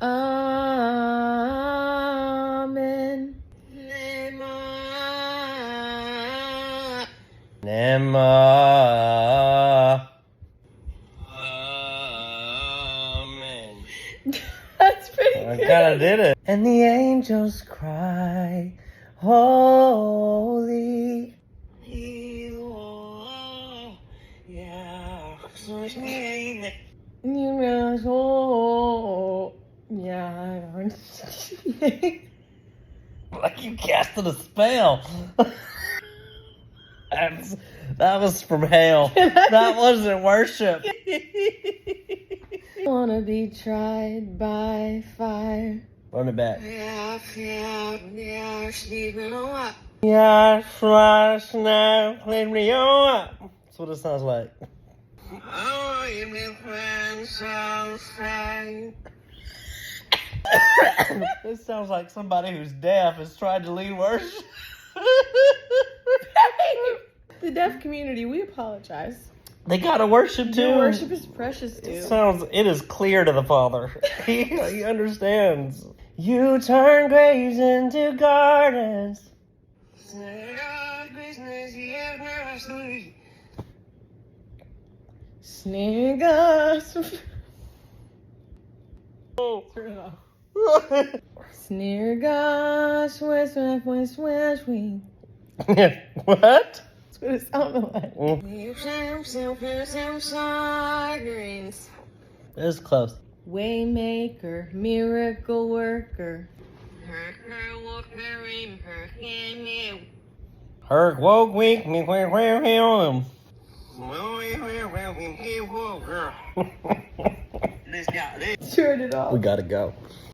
Amen. Nema. Amen. That's pretty I good. kind of did it. And the angels cry, holy. You know, oh, yeah. Like you casted a spell. That was from hell. That wasn't worship. Wanna be tried by fire. Run it back. Yeah, Flash now, clean me up. That's what it sounds like. This sounds like somebody who's deaf is trying to lead worship. The deaf community, we apologize. They gotta worship too. Your worship is precious too. It is clear to the Father. He understands. You turn graves into gardens. Snare us. Turn it off. Snare gosh, west, wing. What? That's what it sounded like. It was close. Waymaker, miracle worker. Herc woke week me where him. Turn it off. We gotta go.